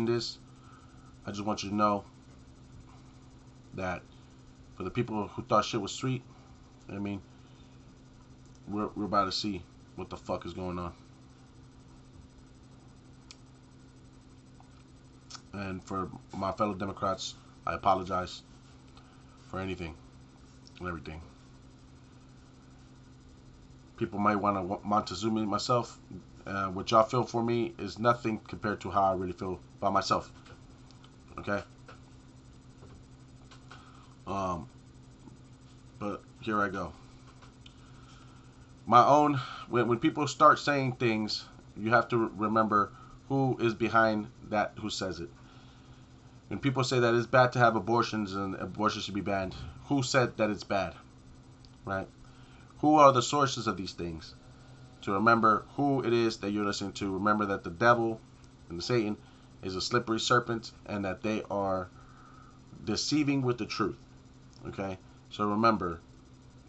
this, I just want you to know that for the people who thought shit was sweet, I mean, we're about to see what the fuck is going on. And for my fellow Democrats, I apologize for anything and everything. People might want to Montezuma myself. What y'all feel for me is nothing compared to how I really feel about myself. Okay? Um, but here I go. My own, when people start saying things, you have to remember who is behind that, who says it. When people say that it's bad to have abortions and abortions should be banned, who said that it's bad? Right? Who are the sources of these things? To remember who it is that you're listening to. Remember that the devil and the Satan is a slippery serpent and that they are deceiving with the truth. Okay? So remember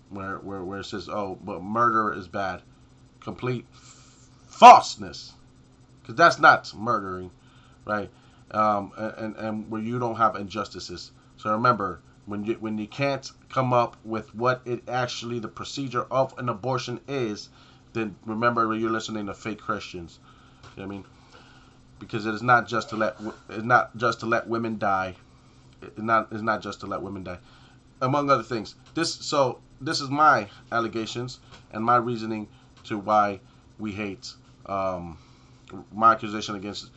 where it says, oh, but murder is bad. Complete falseness. Because that's not murdering, right? And where you don't have injustices. So remember, when you can't come up with what it actually the procedure of an abortion is, then remember you're listening to fake Christians. You know what I mean? Because it is not just to let women die. It's not just to let women die. Among other things. This is my allegations and my reasoning to why we hate my accusation against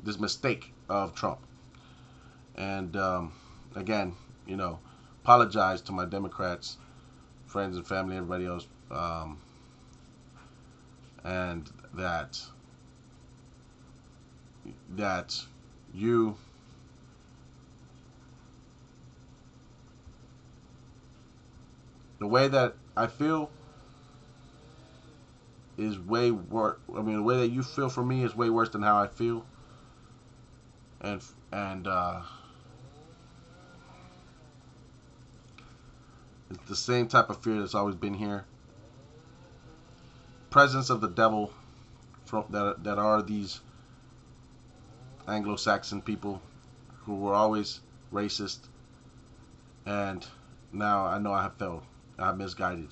this mistake of Trump. And again, apologize to my Democrats, friends and family, everybody else, and that you the way that I feel is way worse. I mean, the way that you feel for me is way worse than how I feel, and it's the same type of fear that's always been here. Presence of the devil that are these Anglo-Saxon people who were always racist, and now I know I have failed. I have misguided.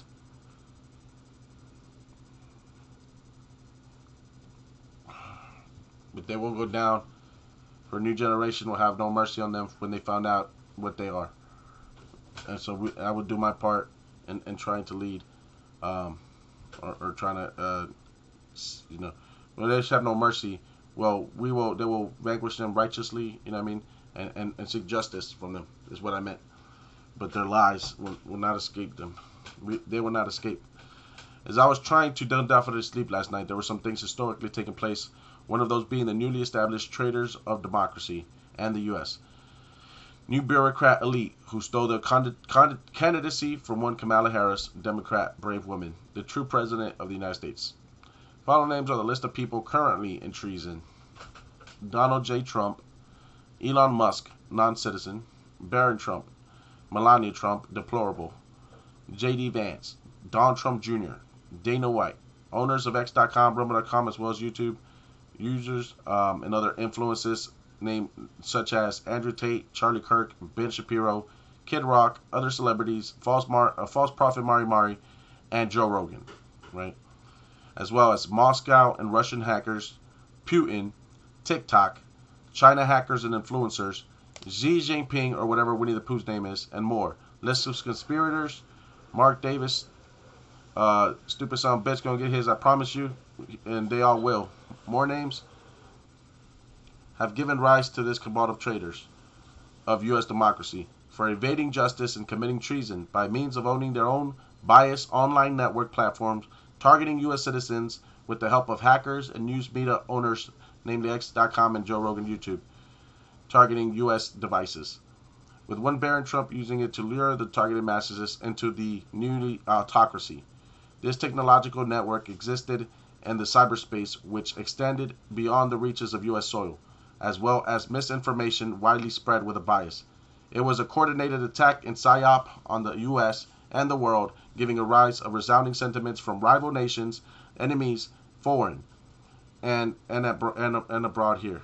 But they will go down. For a new generation will have no mercy on them when they found out what they are. And so I would do my part in trying to lead, or trying to, when they have no mercy, well, they will vanquish them righteously, you know what I mean, and seek justice from them, is what I meant. But their lies will not escape them. They will not escape. As I was trying to dumb down for their sleep last night, there were some things historically taking place. One of those being the newly established traitors of democracy and the U.S. New bureaucrat elite who stole the candidacy from one Kamala Harris, Democrat brave woman, the true president of the United States. Following names are the list of people currently in treason: Donald J. Trump, Elon Musk, non-citizen, Barron Trump, Melania Trump, deplorable, J.D. Vance, Don Trump Jr., Dana White, owners of X.com, Rumble.com, as well as YouTube users, and other influences named such as Andrew Tate, Charlie Kirk, Ben Shapiro, Kid Rock, other celebrities, false prophet Mari, and Joe Rogan, right? As well as Moscow and Russian hackers, Putin, TikTok, China hackers and influencers, Xi Jinping or whatever Winnie the Pooh's name is, and more. List of conspirators, Mark Davis, stupid son of a bitch gonna get his, I promise you, and they all will. More names have given rise to this cabal of traitors of U.S. democracy for evading justice and committing treason by means of owning their own biased online network platforms, targeting U.S. citizens with the help of hackers and news media owners, namely X.com and Joe Rogan YouTube, targeting U.S. devices, with one Barron Trump using it to lure the targeted masses into the new autocracy. This technological network existed in the cyberspace, which extended beyond the reaches of U.S. soil, as well as misinformation widely spread with a bias. It was a coordinated attack and psyop on the U.S. and the world, giving a rise of resounding sentiments from rival nations, enemies, foreign, and abroad here.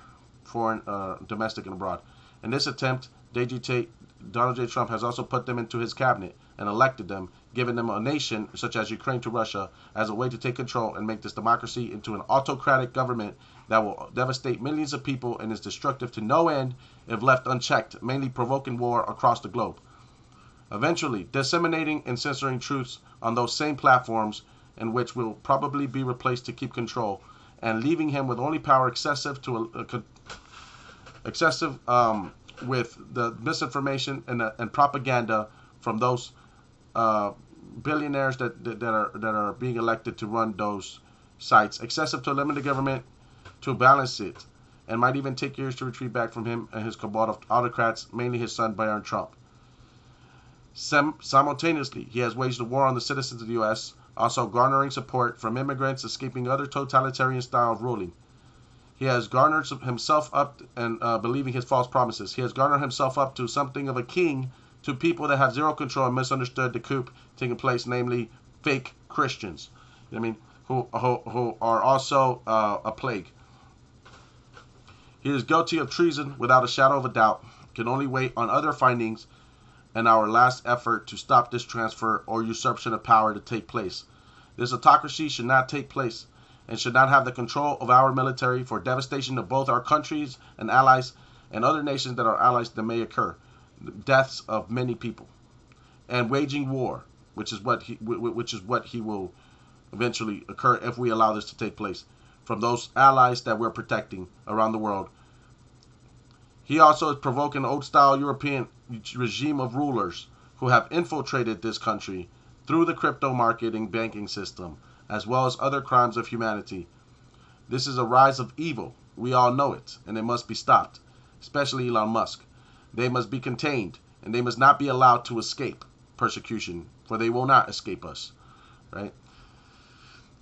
foreign, domestic, and abroad. In this attempt, Donald J. Trump has also put them into his cabinet and elected them, giving them a nation such as Ukraine to Russia as a way to take control and make this democracy into an autocratic government that will devastate millions of people and is destructive to no end if left unchecked, mainly provoking war across the globe. Eventually, disseminating and censoring truths on those same platforms, in which will probably be replaced to keep control, and leaving him with only power excessive with the misinformation and propaganda from those billionaires that are being elected to run those sites, excessive to limit the government to balance it, and might even take years to retreat back from him and his cabal of autocrats, mainly his son Barron Trump. Simultaneously, he has waged a war on the citizens of the U.S., also garnering support from immigrants escaping other totalitarian style of ruling. He has garnered himself up and believing his false promises. He has garnered himself up to something of a king to people that have zero control and misunderstood the coup taking place, namely fake Christians. I mean, who are also a plague. He is guilty of treason without a shadow of a doubt. Can only wait on other findings and our last effort to stop this transfer or usurpation of power to take place. This autocracy should not take place and should not have the control of our military for devastation of both our countries and allies and other nations that are allies that may occur. Deaths of many people and waging war, which is what he will eventually occur if we allow this to take place from those allies that we're protecting around the world. He also is provoking old-style European regime of rulers who have infiltrated this country through the crypto market and banking system, as well as other crimes of humanity. This is a rise of evil. We all know it, and it must be stopped, especially Elon Musk. They must be contained, and they must not be allowed to escape persecution, for they will not escape us, right?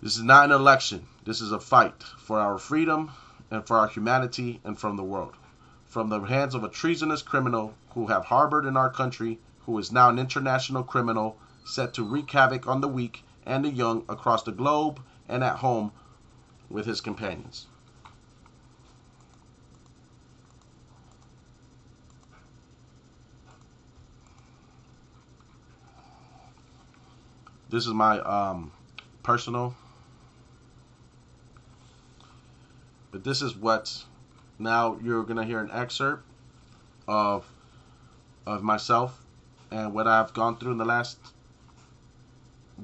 This is not an election. This is a fight for our freedom and for our humanity and from the world. From the hands of a treasonous criminal who have harbored in our country, who is now an international criminal set to wreak havoc on the weak and the young across the globe and at home with his companions. This is my personal, but this is what, now you're going to hear an excerpt of myself and what I've gone through in the last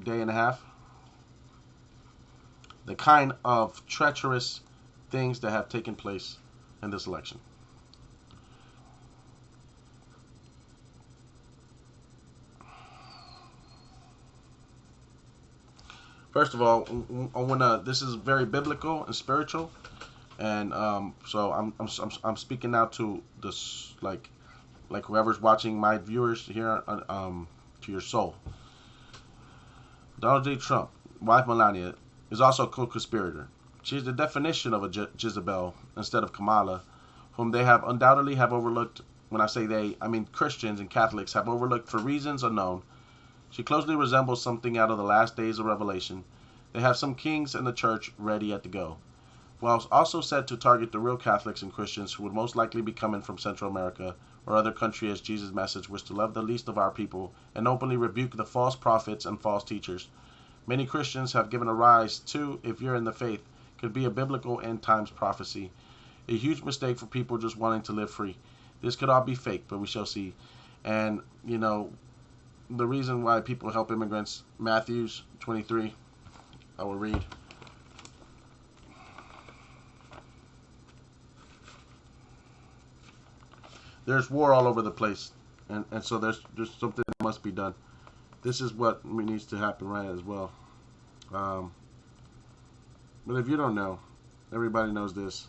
day and a half. The kind of treacherous things that have taken place in this election. First of all, this is very biblical and spiritual, and so I'm speaking now to this like whoever's watching, my viewers here, to your soul. Donald J. Trump, wife Melania, is also a co-conspirator. She is the definition of a Jezebel instead of Kamala, whom they have undoubtedly have overlooked. When I say they, I mean Christians and Catholics have overlooked for reasons unknown. She closely resembles something out of the last days of Revelation. They have some kings in the church ready at the go. While also said to target the real Catholics and Christians who would most likely be coming from Central America or other country, as Jesus' message was to love the least of our people and openly rebuke the false prophets and false teachers. Many Christians have given a rise to, if you're in the faith, could be a biblical end times prophecy. A huge mistake for people just wanting to live free. This could all be fake, but we shall see. And, you know, the reason why people help immigrants, Matthew 23, I will read. There's war all over the place, and so there's something that must be done. This is what needs to happen right as well. But if you don't know, everybody knows this.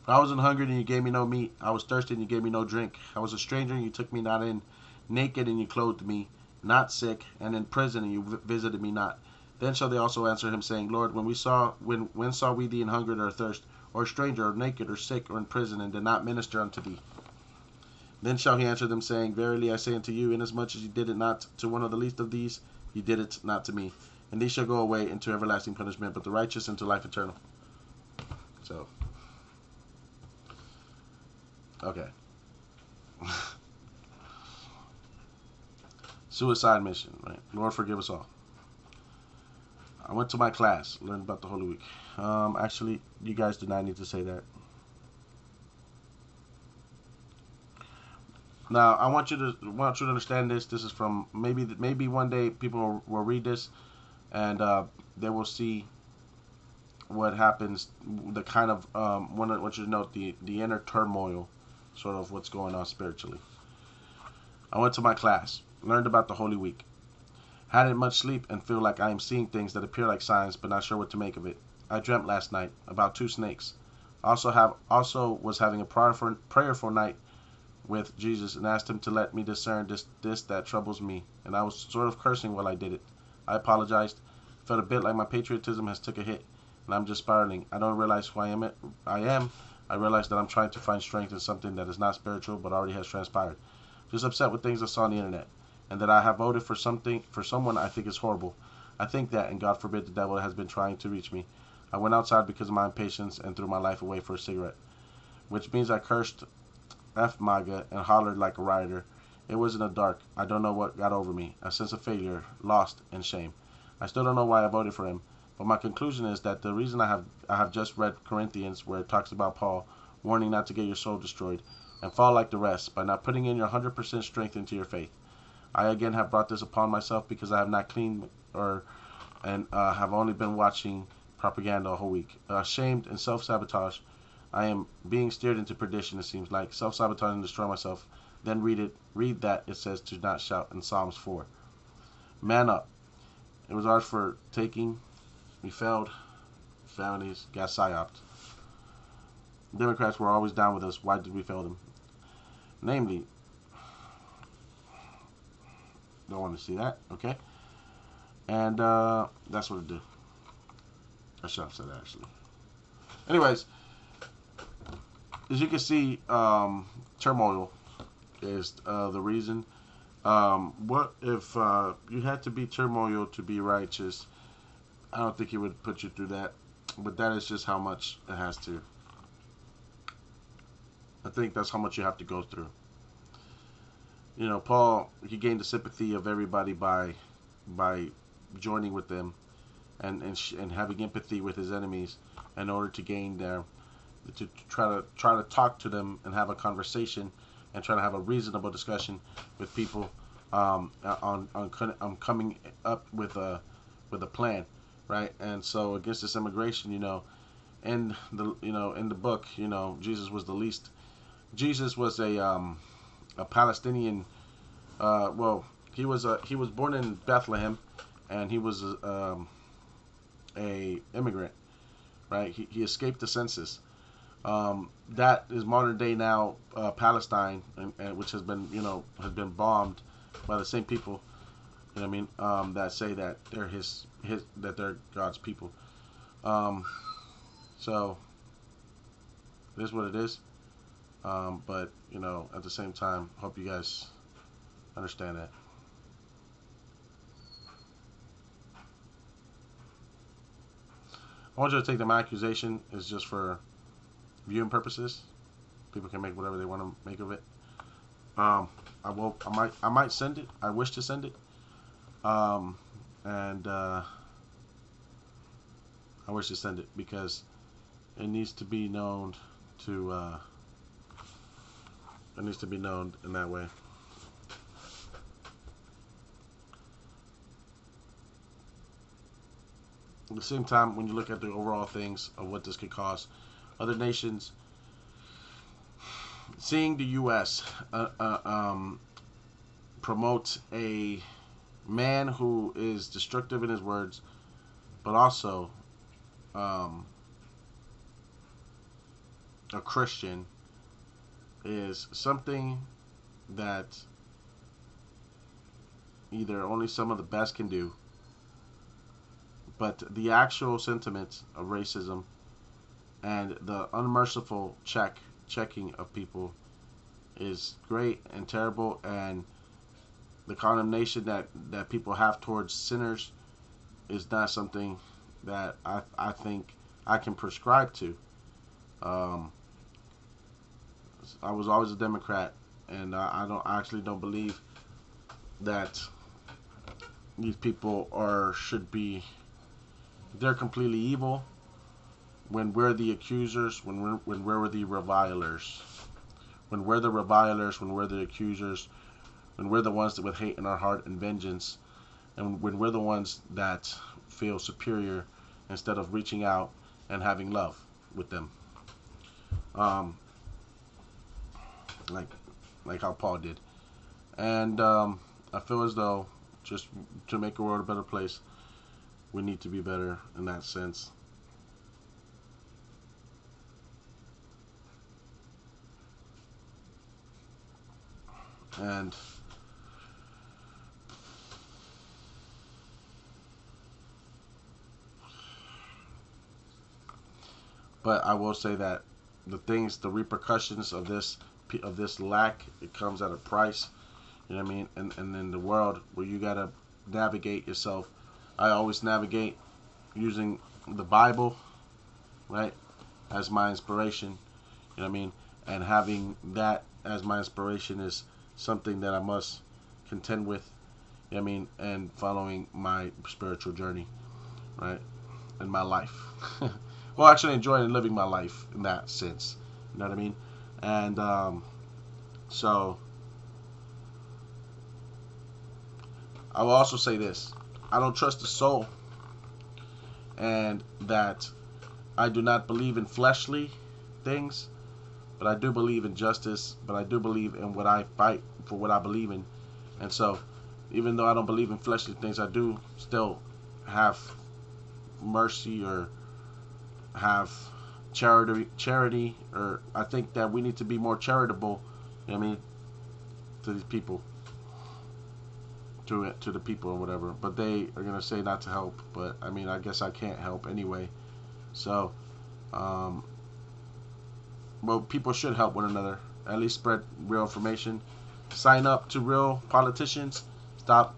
I was hungry and you gave me no meat. I was thirsty and you gave me no drink. I was a stranger and you took me not in. Naked and you clothed me. Not sick and in prison and you visited me not. Then shall they also answer him, saying, Lord, when saw we thee in hunger or thirst, or a stranger, or naked, or sick, or in prison, and did not minister unto thee? Then shall he answer them, saying, Verily I say unto you, inasmuch as ye did it not to one of the least of these, ye did it not to me. And these shall go away into everlasting punishment, but the righteous into life eternal. So, okay. Suicide mission, right? Lord, forgive us all. I went to my class, learned about the Holy Week. Actually, you guys do not need to say that. Now, I want you to understand this. This is from maybe one day people will read this, and they will see what happens. The kind of I want you to note the inner turmoil, sort of what's going on spiritually. I went to my class, learned about the Holy Week. Hadn't much sleep and feel like I am seeing things that appear like signs, but not sure what to make of it. I dreamt last night about 2 snakes. Also was having a prayerful night with Jesus and asked him to let me discern this that troubles me, and I was sort of cursing while I did it. I apologized. Felt a bit like my patriotism has took a hit, and I'm just spiraling. I don't realize who I am. I realize that I'm trying to find strength in something that is not spiritual but already has transpired. Just upset with things I saw on the internet, and that I have voted for someone I think is horrible. I think that, and God forbid the devil has been trying to reach me. I went outside because of my impatience and threw my life away for a cigarette, which means I cursed F MAGA and hollered like a rioter. It was in the dark. I don't know what got over me. A sense of failure, lost, and shame. I still don't know why I voted for him, but my conclusion is that the reason I have just read Corinthians, where it talks about Paul warning not to get your soul destroyed and fall like the rest by not putting in your 100% strength into your faith. I again have brought this upon myself because I have not cleaned and have only been watching propaganda a whole week. Ashamed and self-sabotage. I am being steered into perdition, it seems like. Self-sabotage and destroy myself. Then read that it says to not shout in Psalms 4. Man up. It was ours for taking. We failed. Families got psyoped. Democrats were always down with us. Why did we fail them? Namely, don't want to see that, okay? And that's what it did. I should have said that, actually. Anyways, as you can see, turmoil is the reason. What if you had to be turmoil to be righteous? I don't think he would put you through that, but that is just how much it has to. I think that's how much you have to go through. You know, Paul, he gained the sympathy of everybody by joining with them and having empathy with his enemies in order to gain their to try to talk to them and have a conversation and try to have a reasonable discussion with people on coming up with a plan, right? And so against this immigration, in the book, Jesus was the least. Jesus was a Palestinian. He was born in Bethlehem, and he was a immigrant, right? He escaped the census. That is modern day now Palestine, and which has been bombed by the same people, that say that they're that they're God's people. So it is what it is. But at the same time, hope you guys understand that. I want you to take my accusation is just for viewing purposes. People can make whatever they want to make of it. I might send it. I wish to send it. And I wish to send it because it needs to be known to. It needs to be known in that way. At the same time, when you look at the overall things of what this could cause, other nations, seeing the U.S. Promote a man who is destructive in his words, but also a Christian, is something that either only some of the best can do, But the actual sentiments of racism and the unmerciful checking of people is great and terrible, and the condemnation that people have towards sinners is not something that I think I can prescribe to. Um, I was always a Democrat, and I actually don't believe that these people are should be. They're completely evil when we're the accusers, when we're the revilers, when we're the revilers, when we're the accusers, when we're the ones that with hate in our heart and vengeance, and when we're the ones that feel superior instead of reaching out and having love with them, um, like like how Paul did. And I feel as though just to make the world a better place, we need to be better in that sense. And but I will say that the repercussions of this lack, it comes at a price. You know what I mean? And in the world where you gotta navigate yourself, I always navigate using the Bible, right, as my inspiration. You know what I mean? And having that as my inspiration is something that I must contend with. You know what I mean? And following my spiritual journey, right, in my life. Well, actually enjoying living my life in that sense. You know what I mean? And so I will also say this: I don't trust the soul, and that I do not believe in fleshly things, but I do believe in justice. But I do believe in what I fight for, what I believe in. And so, even though I don't believe in fleshly things, I do still have mercy or have charity, or I think that we need to be more charitable. You know what I mean, to these people, to the people or whatever. But they are gonna say not to help. But I mean, I guess I can't help anyway. So, um, well, people should help one another. At least spread real information. Sign up to real politicians. Stop,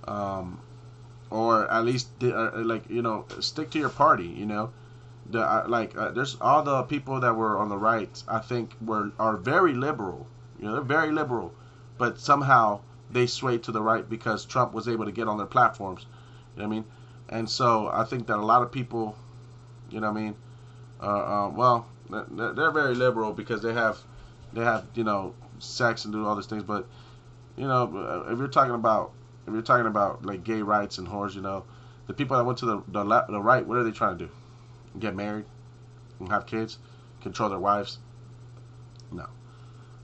um, or at least like stick to your party. There's all the people that were on the right. I think are very liberal. They're very liberal, but somehow they swayed to the right because Trump was able to get on their platforms. You know what I mean? And so I think that a lot of people, you know what I mean, well, they're very liberal because they have sex and do all these things. But if you're talking about like gay rights and whores, the people that went to the right, what are they trying to do? Get married and have kids, control their wives? No.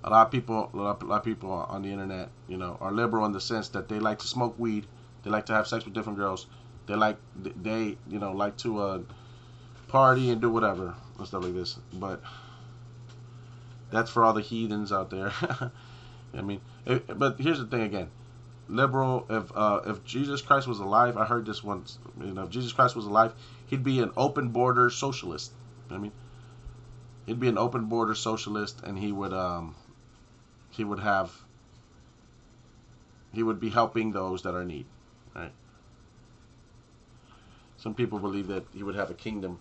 A lot of people on the internet, are liberal in the sense that they like to smoke weed, they like to have sex with different girls, they like to party and do whatever and stuff like this. But that's for all the heathens out there. I mean, but here's the thing again. Liberal, if Jesus Christ was alive, I heard this once. If Jesus Christ was alive, he'd be an open border socialist. I mean, he'd be an open border socialist, and he would be helping those that are in need. Right? Some people believe that he would have a kingdom,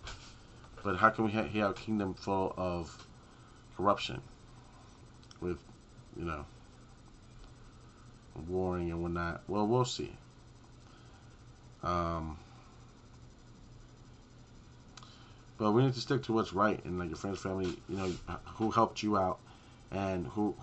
but how can he have a kingdom full of corruption with, you know, warring and whatnot? Well, we'll see. But we need to stick to what's right, and like your friends, family, who helped you out, and who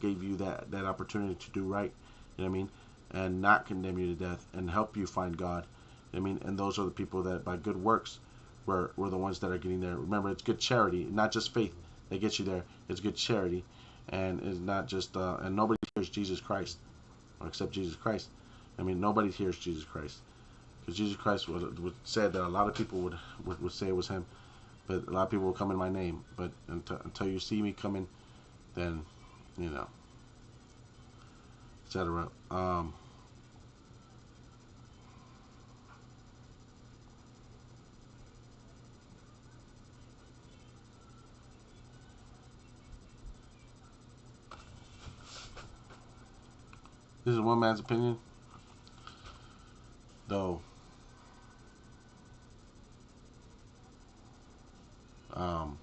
gave you that opportunity to do right. You know what I mean? And not condemn you to death, and help you find God. You know what I mean? And those are the people that by good works were the ones that are getting there. Remember, it's good charity, not just faith that gets you there. It's good charity, and it's not just and nobody hears Jesus Christ or except Jesus Christ. I mean, nobody hears Jesus Christ. Because Jesus Christ said that a lot of people would say it was him, but a lot of people will come in my name. But until you see me coming, then, etc. This is one man's opinion, though. Um,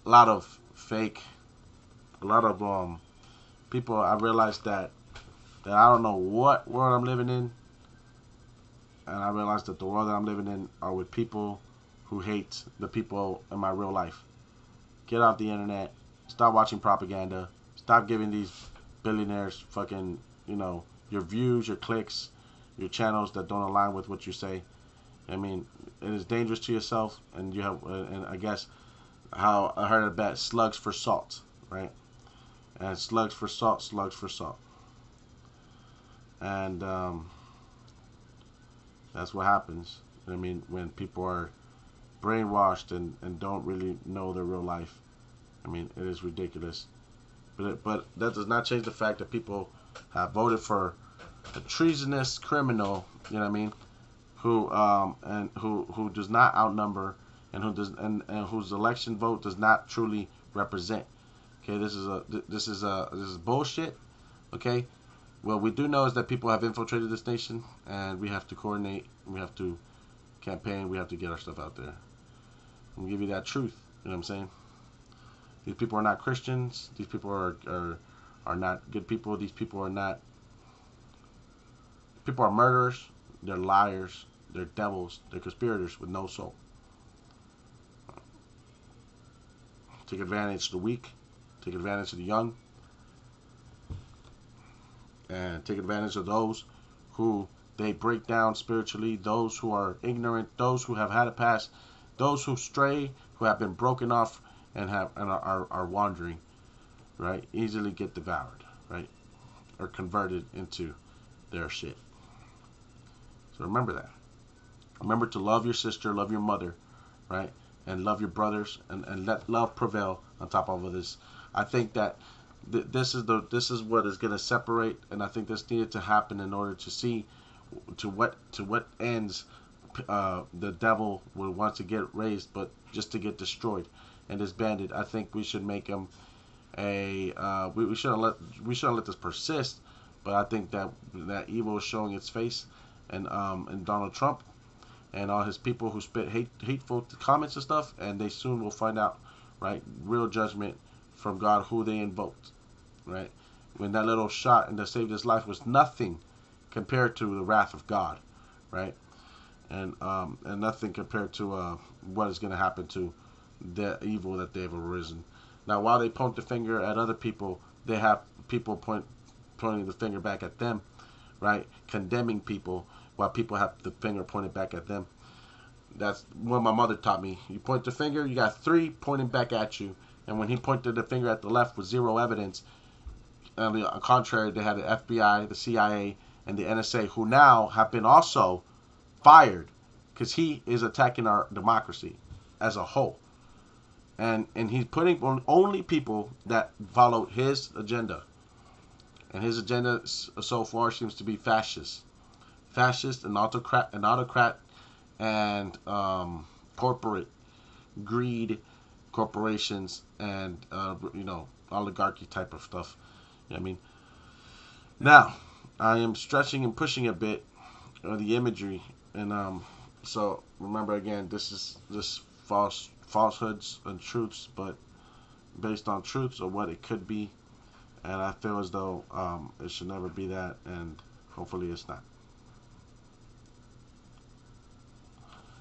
a lot of fake, a lot of people. I realized that I don't know what world I'm living in, and I realized that the world that I'm living in are with people who hate the people in my real life. Get off the internet. Stop watching propaganda. Stop giving these billionaires fucking, your views, your clicks, your channels that don't align with what you say. I mean, it is dangerous to yourself, and you have, and I guess how I heard about slugs for salt, right? And slugs for salt, slugs for salt, and that's what happens. I mean, when people are brainwashed and don't really know their real life. I mean, it is ridiculous. But that does not change the fact that people have voted for a treasonous criminal. You know what I mean? Who does not outnumber and and whose election vote does not truly represent. Okay, this is bullshit. Okay, what we do know is that people have infiltrated this nation, and we have to coordinate. We have to campaign. We have to get our stuff out there. And give you that truth. You know what I'm saying? These people are not Christians. These people are not good people. These people are not. People are murderers. They're liars. They're devils. They're conspirators with no soul. Take advantage of the weak. Take advantage of the young. And take advantage of those who they break down spiritually. Those who are ignorant. Those who have had a past. Those who stray. Who have been broken off and are wandering, right? Easily get devoured, right? Or converted into their shit. So remember that. Remember to love your sister, love your mother, right? And love your brothers, and let love prevail on top of all of this. I think that this is what is going to separate, and I think this needed to happen in order to see to what ends the devil would want to get raised, but just to get destroyed and disbanded. I think we should make him we shouldn't let this persist, but I think that evil is showing its face, and Donald Trump and all his people who spit hateful comments and stuff, and they soon will find out, right, real judgment from God who they invoked, right? When that little shot and that saved his life was nothing compared to the wrath of God, right? And nothing compared to what is going to happen to the evil that they've arisen. Now, while they point the finger at other people, they have people pointing the finger back at them, right? Condemning people, while people have the finger pointed back at them. That's what my mother taught me. You point the finger, you got three pointing back at you. And when he pointed the finger at the left with zero evidence, on the contrary, they had the FBI, the CIA, and the NSA, who now have been also fired because he is attacking our democracy as a whole. And he's putting on only people that follow his agenda. And his agenda so far seems to be fascist. Fascist and autocrat and corporate greed, corporations, and oligarchy type of stuff. You know what I mean? Now, I am stretching and pushing a bit of the imagery, and so remember again, this is just falsehoods and truths, but based on truths or what it could be, and I feel as though it should never be that, and hopefully it's not.